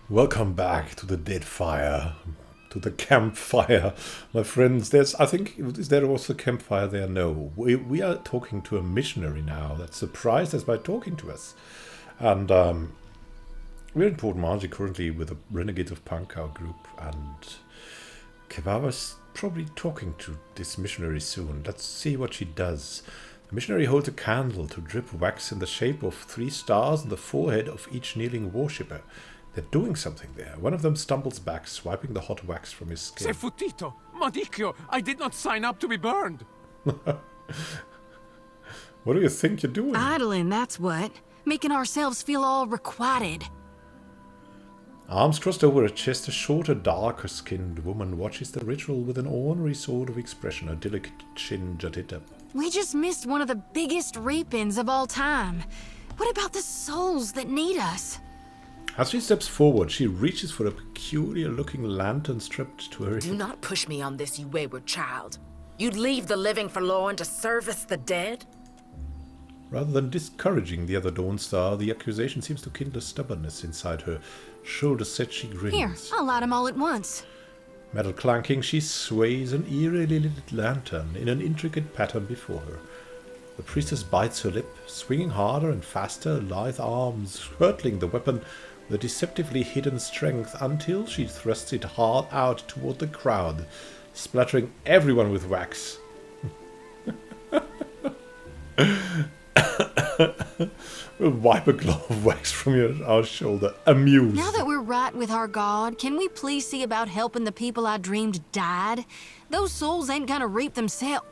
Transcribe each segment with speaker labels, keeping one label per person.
Speaker 1: Welcome back to the Deadfire, to the campfire, my friends. Is there also a campfire there? No. We are talking to a missionary now that surprised us by talking to us. And we're in Port Maje currently with the Renegades of Punkau group, and Kevaver's probably talking to this missionary soon. Let's see what she does. The missionary holds a candle to drip wax in the shape of 3 stars on the forehead of each kneeling worshipper. They're doing something there. One of them stumbles back, swiping the hot wax from his skin.
Speaker 2: Se futito! Madicchio! I did not sign up to be burned!
Speaker 1: What do you think you're doing?
Speaker 3: Idling, that's what. Making ourselves feel all requited.
Speaker 1: Arms crossed over her chest, a shorter, darker-skinned woman watches the ritual with an ornery sort of expression, her delicate chin jutted up.
Speaker 3: We just missed one of the biggest reap-ins of all time. What about the souls that need us?
Speaker 1: As she steps forward, she reaches for a peculiar-looking lantern strapped to her hip.
Speaker 4: Do not push me on this, you wayward child. You'd leave the living forlorn to service the dead?
Speaker 1: Rather than discouraging the other Dawnstar, the accusation seems to kindle stubbornness inside her. Shoulders set, she grins.
Speaker 3: Here, I'll light them all at once.
Speaker 1: Metal clanking, she sways an eerily lit lantern in an intricate pattern before her. The priestess bites her lip, swinging harder and faster, lithe arms hurtling the weapon with a deceptively hidden strength until she thrusts it hard out toward the crowd, splattering everyone with wax. We'll wipe a glob of wax from our shoulder, amused.
Speaker 3: Now that we're right with our god, can we please see about helping the people I dreamed died? Those souls ain't gonna reap themselves.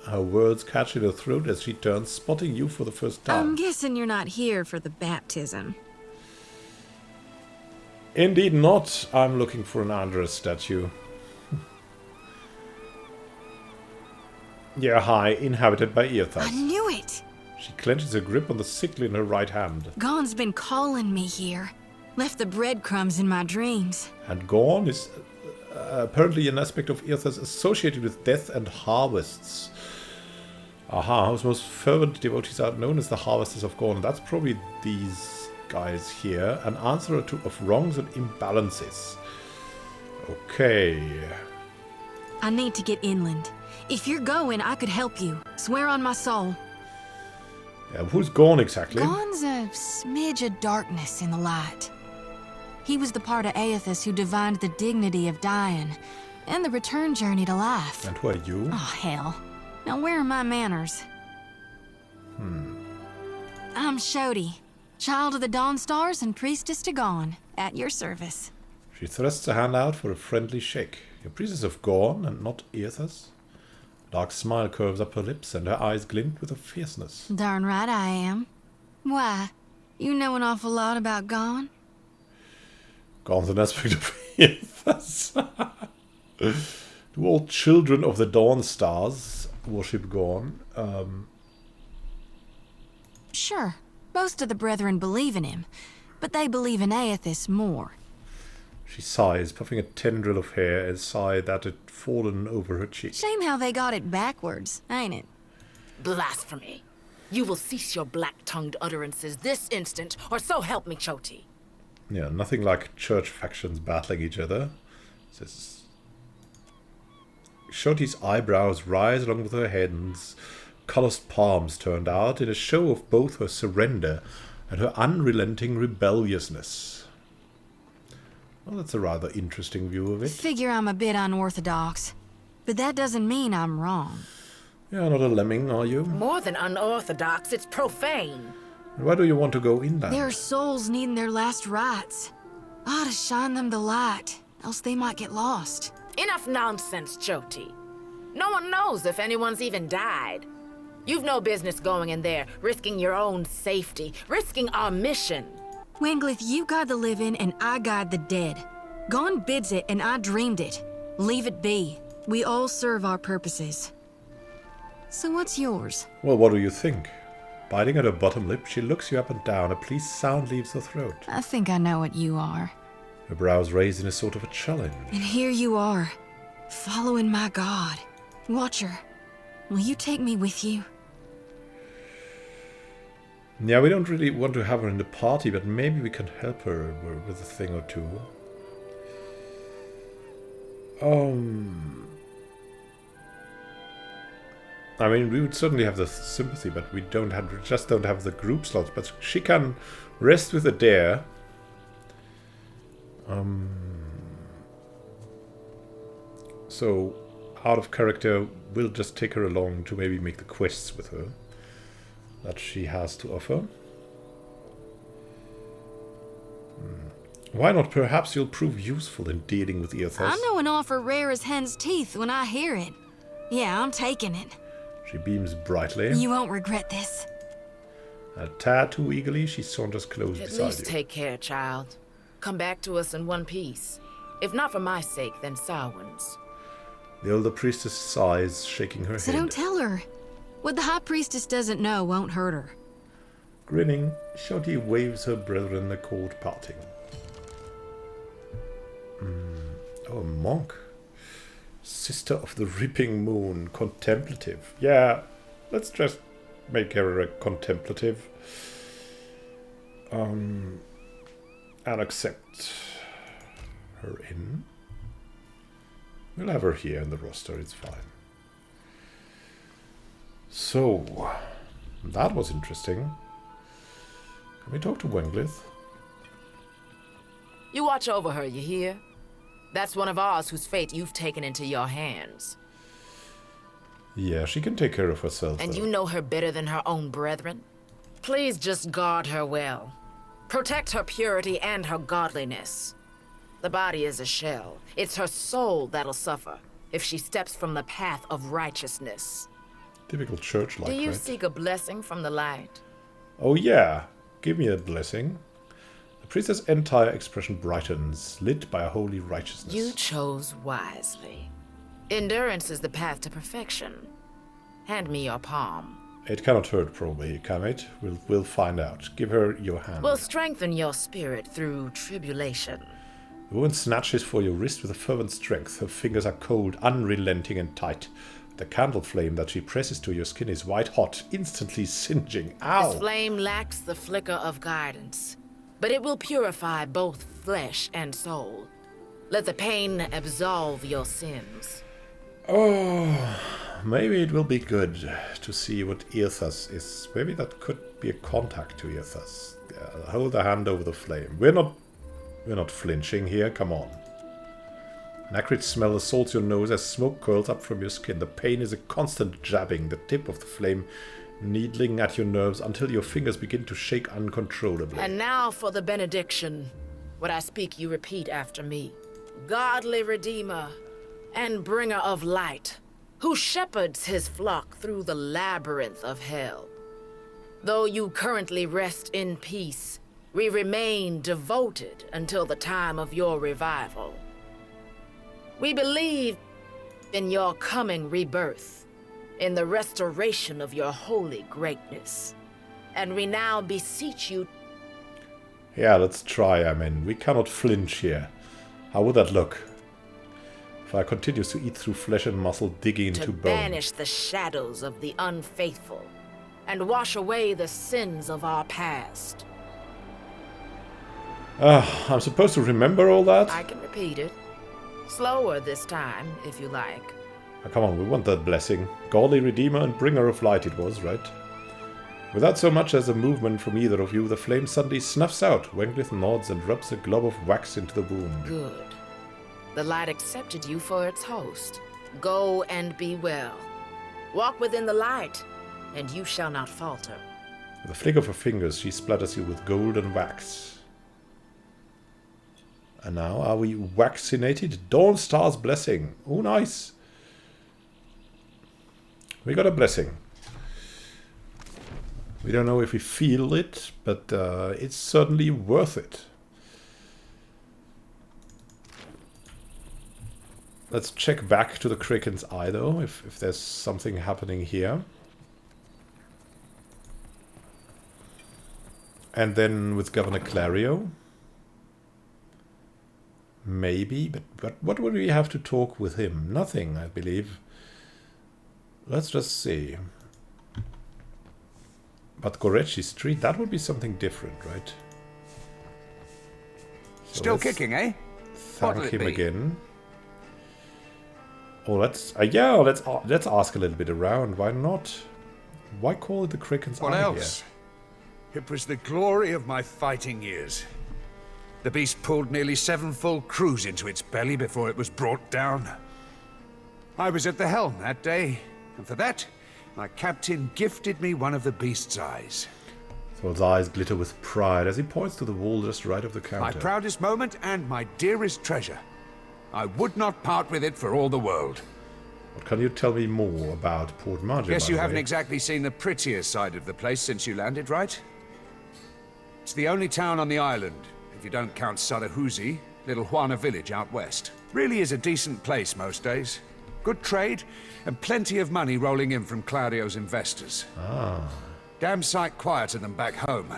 Speaker 1: Her words catch in her throat as she turns, spotting you for the first time.
Speaker 3: I'm guessing you're not here for the baptism.
Speaker 1: Indeed not. I'm looking for an Andres statue. Yeah, hi, inhabited by Eothas.
Speaker 3: I knew it!
Speaker 1: She clenches her grip on the sickle in her right hand.
Speaker 3: Gon's been calling me here. Left the breadcrumbs in my dreams.
Speaker 1: And Gorn is apparently an aspect of Eothas associated with death and harvests. Aha, whose most fervent devotees are known as the Harvesters of Gorn. That's probably these guys here. An answerer of wrongs and imbalances. Okay.
Speaker 3: I need to get inland. If you're going, I could help you. Swear on my soul.
Speaker 1: Who's Gorn exactly?
Speaker 3: Gon's a smidge of darkness in the light. He was the part of Eothas who divined the dignity of dying and the return journey to life.
Speaker 1: And who are you?
Speaker 3: Oh, hell. Now where are my manners? I'm Xoti, child of the Dawnstars and priestess to Gon, at your service.
Speaker 1: She thrusts a hand out for a friendly shake. You're priestess of Gorn and not Eothas? A dark smile curves up her lips and her eyes glint with a fierceness.
Speaker 3: Darn right I am. Why? You know an awful lot about Gon?
Speaker 1: Gorn's an aspect of Eothas. Do all children of the Dawnstars worship Gorn?
Speaker 3: Sure. Most of the brethren believe in him, but they believe in Eothas more.
Speaker 1: She sighs, puffing a tendril of hair, a sigh that had fallen over her cheek.
Speaker 3: Shame how they got it backwards, ain't it?
Speaker 4: Blasphemy. You will cease your black-tongued utterances this instant, or so help me, Xoti.
Speaker 1: Yeah, nothing like church factions battling each other. Says Xoti's eyebrows rise along with her head and calloused palms turned out in a show of both her surrender and her unrelenting rebelliousness. Well, that's a rather interesting view of it.
Speaker 3: Figure I'm a bit unorthodox, but that doesn't mean I'm wrong.
Speaker 1: You're not a lemming, are you?
Speaker 4: More than unorthodox, it's profane.
Speaker 1: Why do you want to go inland?
Speaker 3: There are souls needing their last rites. I ought to shine them the light, else they might get lost.
Speaker 4: Enough nonsense, Xoti. No one knows if anyone's even died. You've no business going in there, risking your own safety, risking our mission.
Speaker 3: Wingleth, you guide the living and I guide the dead. Gon bids it and I dreamed it. Leave it be. We all serve our purposes. So what's yours?
Speaker 1: Well, what do you think? Biting at her bottom lip, she looks you up and down. A pleased sound leaves her throat.
Speaker 3: I think I know what you are.
Speaker 1: Her brows raised in a sort of a challenge.
Speaker 3: And here you are, following my god. Watcher, will you take me with you?
Speaker 1: Yeah, we don't really want to have her in the party, but maybe we can help her with a thing or two. I mean, we would certainly have the sympathy, but we just don't have the group slots. But she can rest with Adair. So, out of character, we'll just take her along to maybe make the quests with her that she has to offer. Why not? Perhaps you'll prove useful in dealing with Eothas.
Speaker 3: I know an offer rare as hen's teeth when I hear it. Yeah, I'm taking it.
Speaker 1: She beams brightly.
Speaker 3: You won't regret this.
Speaker 1: A tad too eagerly, she saunters close
Speaker 4: At
Speaker 1: beside
Speaker 4: least
Speaker 1: you.
Speaker 4: take care, child. Come back to us in one piece. If not for my sake, then Samhain's.
Speaker 1: The older priestess sighs, shaking her
Speaker 3: So
Speaker 1: head.
Speaker 3: don't tell her. What the High Priestess doesn't know won't hurt her.
Speaker 1: Grinning, Xoti waves her brethren a cold parting. Oh, a monk. Sister of the Reaping Moon, contemplative. Yeah, let's just make her a contemplative. And accept her in. We'll have her here in the roster, it's fine. So, that was interesting. Can we talk to Wenglith?
Speaker 4: You watch over her, you hear? That's one of ours whose fate you've taken into your hands.
Speaker 1: Yeah, she can take care of herself.
Speaker 4: And
Speaker 1: though.
Speaker 4: you know her better than her own brethren. Please just guard her well. Protect her purity and her godliness. The body is a shell. It's her soul that'll suffer if she steps from the path of righteousness.
Speaker 1: Typical church-like,
Speaker 4: Do you
Speaker 1: right?
Speaker 4: seek a blessing from the light?
Speaker 1: Oh yeah, give me a blessing. The priestess' entire expression brightens, lit by a holy righteousness.
Speaker 4: You chose wisely. Endurance is the path to perfection. Hand me your palm.
Speaker 1: It cannot hurt, probably, can it? We'll find out. Give her your hand.
Speaker 4: We'll strengthen your spirit through tribulation.
Speaker 1: The woman snatches for your wrist with a fervent strength. Her fingers are cold, unrelenting and tight. The candle flame that she presses to your skin is white hot, instantly singeing. Ow!
Speaker 4: This flame lacks the flicker of guidance, but it will purify both flesh and soul. Let the pain absolve your sins.
Speaker 1: Oh, maybe it will be good to see what Eothas is. Maybe that could be a contact to Eothas. Hold a hand over the flame. We're not flinching here, come on. An acrid smell assaults your nose as smoke curls up from your skin. The pain is a constant jabbing, the tip of the flame needling at your nerves until your fingers begin to shake uncontrollably.
Speaker 4: And now for the benediction. What I speak, you repeat after me. Godly Redeemer and Bringer of Light, who shepherds his flock through the labyrinth of hell. Though you currently rest in peace, we remain devoted until the time of your revival. We believe in your coming rebirth, in the restoration of your holy greatness. And we now beseech you.
Speaker 1: Yeah, let's try, I mean, we cannot flinch here. How would that look? Fire continues to eat through flesh and muscle, digging into
Speaker 4: To
Speaker 1: bone.
Speaker 4: banish the shadows of the unfaithful and wash away the sins of our past.
Speaker 1: I'm supposed to remember all that?
Speaker 4: I can repeat it. Slower this time, if you like.
Speaker 1: Oh, come on, we want that blessing. Godly Redeemer and Bringer of Light it was, right? Without so much as a movement from either of you, the flame suddenly snuffs out. Wenglith nods and rubs a glob of wax into the wound.
Speaker 4: Good. The light accepted you for its host. Go and be well. Walk within the light, and you shall not falter.
Speaker 1: With a flick of her fingers, she splatters you with golden wax. And now, are we vaccinated? Dawn Star's blessing. Oh, nice. We got a blessing. We don't know if we feel it, but it's certainly worth it. Let's check back to the Kraken's Eye, though, if there's something happening here. And then with Governor Clario. Maybe, but what would we have to talk with him? Nothing, I believe. Let's just see. But Gorechi Street, that would be something different, right? So
Speaker 5: Still kicking, eh? What'll
Speaker 1: Thank
Speaker 5: it
Speaker 1: him
Speaker 5: be?
Speaker 1: again. Oh, let's ask a little bit around. Why not? Why call it the Kraken's
Speaker 5: What
Speaker 1: Eye
Speaker 5: else? It was the glory of my fighting years. The beast pulled nearly 7 full crews into its belly before it was brought down. I was at the helm that day, and for that, my captain gifted me one of the beast's eyes.
Speaker 1: Thrall's eyes glitter with pride as he points to the wall just right of the counter.
Speaker 5: My proudest moment and my dearest treasure. I would not part with it for all the world.
Speaker 1: What can you tell me more about Port Maje?
Speaker 5: Guess
Speaker 1: by
Speaker 5: you
Speaker 1: the
Speaker 5: haven't
Speaker 1: way?
Speaker 5: exactly seen the prettier side of the place since you landed, right? It's the only town on the island, if you don't count Sarahuzi, little Juana village out west. Really is a decent place most days. Good trade, and plenty of money rolling in from Claudio's investors.
Speaker 1: Ah.
Speaker 5: Damn sight quieter than back home.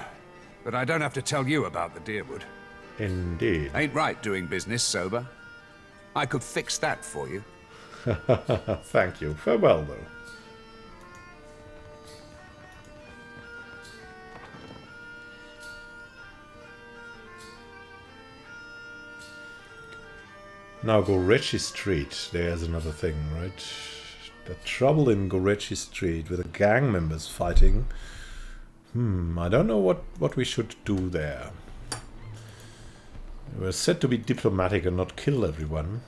Speaker 5: But I don't have to tell you about the Deerwood.
Speaker 1: Indeed.
Speaker 5: Ain't right doing business sober. I could fix that for you.
Speaker 1: Thank you. Farewell, though. Now, Gorechi Street. There's another thing, right? The trouble in Gorechi Street with the gang members fighting. I don't know what we should do there. We're said to be diplomatic and not kill everyone.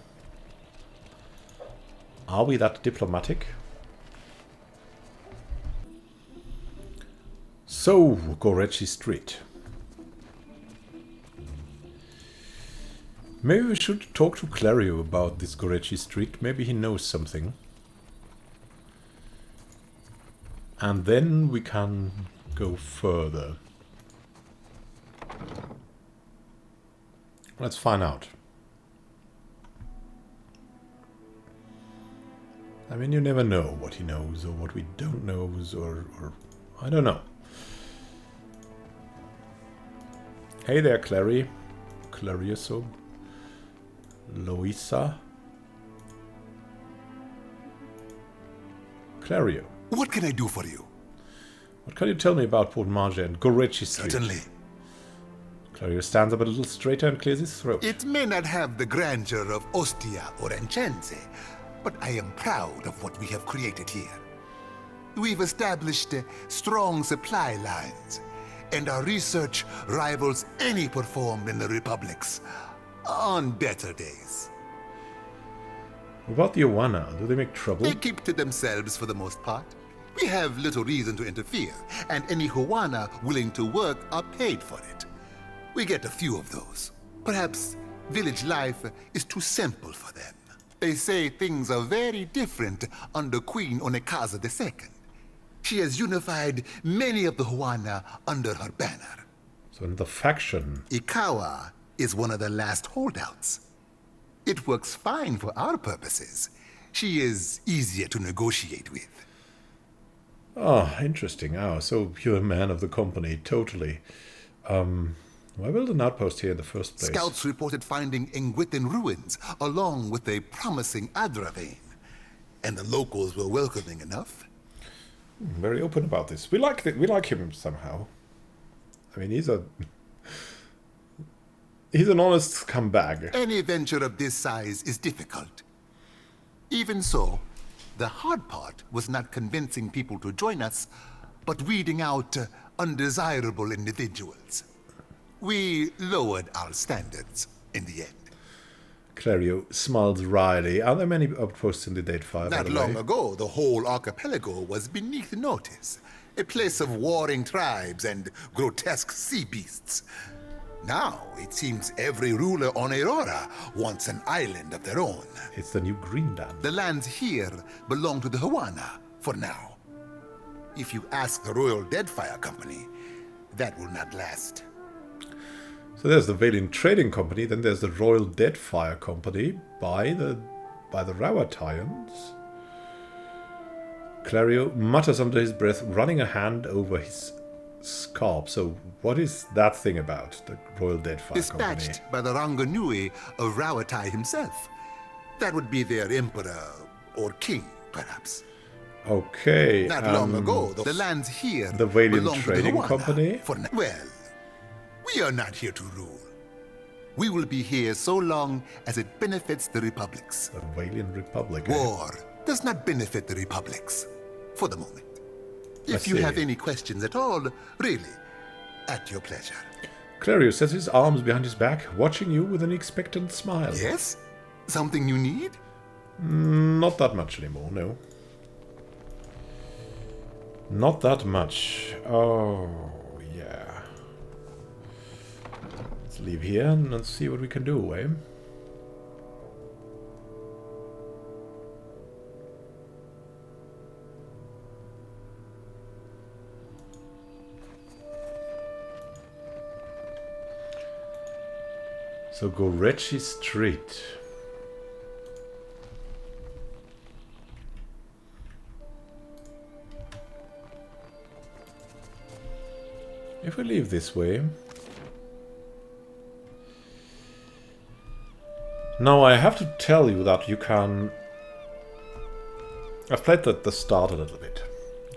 Speaker 1: Are we that diplomatic? So, Gorechi Street. Maybe we should talk to Clario about this Gorechi Street. Maybe he knows something. And then we can go further. Let's find out. I mean, you never know what he knows or what we don't know, or I don't know. Hey there, Clary. Clarioso. Louisa. Clario.
Speaker 6: What can I do for you?
Speaker 1: What can you tell me about Port Maje and Gorechi Street?
Speaker 6: Certainly.
Speaker 1: Clario stands up a little straighter and clears his throat.
Speaker 6: It may not have the grandeur of Ostia or Enchense, but I am proud of what we have created here. We've established strong supply lines, and our research rivals any performed in the Republics on better days.
Speaker 1: What about the Aumaua? Do they make trouble?
Speaker 6: They keep to themselves for the most part. We have little reason to interfere, and any Huana willing to work are paid for it. We get a few of those. Perhaps village life is too simple for them. They say things are very different under Queen Onekaza II. She has unified many of the Huana under her banner.
Speaker 1: So in the faction.
Speaker 6: Ikawa is one of the last holdouts. It works fine for our purposes. She is easier to negotiate with.
Speaker 1: Ah, interesting. Oh, so you're a man of the company, totally. Why build an outpost here in the first place?
Speaker 6: Scouts reported finding Engwithan ruins, along with a promising Adra vein. And the locals were welcoming enough.
Speaker 1: Very open about this. We like him somehow. I mean, he's an honest scumbag.
Speaker 6: Any venture of this size is difficult. Even so, the hard part was not convincing people to join us, but weeding out undesirable individuals. We lowered our standards in the end.
Speaker 1: Clario smiles wryly. Are there many outposts in the Deadfire, by
Speaker 6: Not
Speaker 1: the
Speaker 6: long
Speaker 1: way?
Speaker 6: ago, the whole archipelago was beneath notice. A place of warring tribes and grotesque sea beasts. Now, it seems every ruler on Aurora wants an island of their own.
Speaker 1: It's the new Greenland.
Speaker 6: The lands here belong to the Huana, for now. If you ask the Royal Deadfire Company, that will not last.
Speaker 1: So there's the Valiant Trading Company, then there's the Royal Deadfire Company by the Rawatayans. Clario mutters under his breath, running a hand over his scalp. So what is that thing about, the Royal Deadfire
Speaker 6: Dispatched
Speaker 1: Company?
Speaker 6: by the Ranganui of Rawatai himself. That would be their emperor, or king, perhaps.
Speaker 1: Okay.
Speaker 6: Not long ago, the lands here
Speaker 1: the Valiant
Speaker 6: belonged to the
Speaker 1: Trading
Speaker 6: Huana.
Speaker 1: Company?
Speaker 6: Well, we are not here to rule. We will be here so long as it benefits the republics.
Speaker 1: The Valiant Republic.
Speaker 6: War does not benefit the republics, for the moment. If you
Speaker 1: see.
Speaker 6: have any questions at all, really, at your pleasure.
Speaker 1: Clarius sets his arms behind his back, watching you with an expectant smile.
Speaker 6: Yes? Something you need?
Speaker 1: Not that much anymore, no. Not that much. Oh, yeah. Let's leave here and let's see what we can do, eh? So Gorechi Street. If we leave this way... Now I have to tell you that you can... I've played at the start a little bit.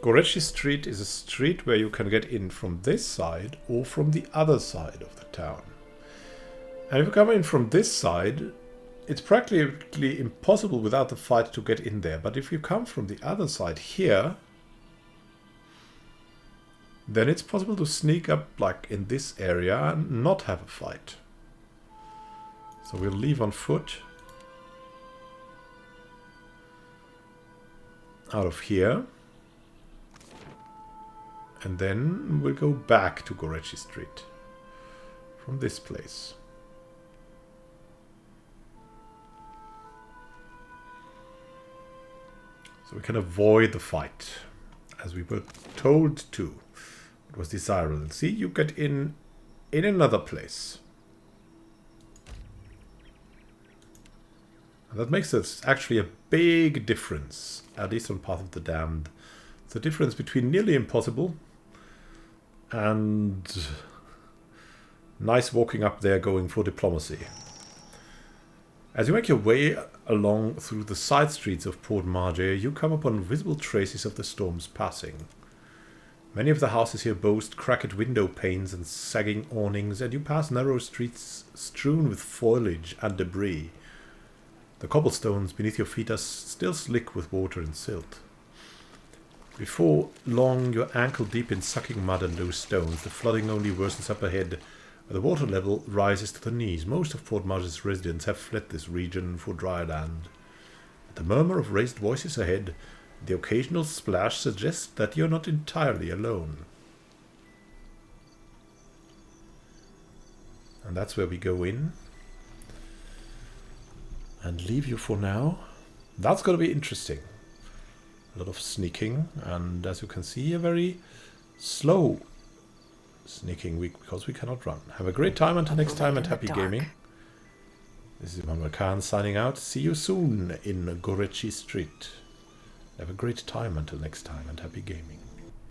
Speaker 1: Gorechi Street is a street where you can get in from this side or from the other side of the town. And if you come in from this side, it's practically impossible without the fight to get in there. But if you come from the other side here, then it's possible to sneak up like in this area and not have a fight. So we'll leave on foot out of here. And then we'll go back to Gorechi Street from this place. So we can avoid the fight, as we were told to. It was desirable. See, you get in another place. And that makes it actually a big difference, at least on Path of the Damned. The difference between nearly impossible and nice walking up there going for diplomacy. As you make your way along through the side streets of Port Maje, you come upon visible traces of the storm's passing. Many of the houses here boast cracked window panes and sagging awnings, and you pass narrow streets strewn with foliage and debris. The cobblestones beneath your feet are still slick with water and silt. Before long, you're ankle deep in sucking mud and loose stones. The flooding only worsens up ahead. The water level rises to the knees. Most of Port Maje's residents have fled this region for dry land. The murmur of raised voices ahead, the occasional splash, suggests that you're not entirely alone. And that's where we go in. And leave you for now. That's going to be interesting. A lot of sneaking, and as you can see, a very slow sneaking week because we cannot run. Have a great time until next time and happy gaming. This is Immanuel Khan signing out. See you soon in Gorechi Street. Have a great time until next time and happy gaming.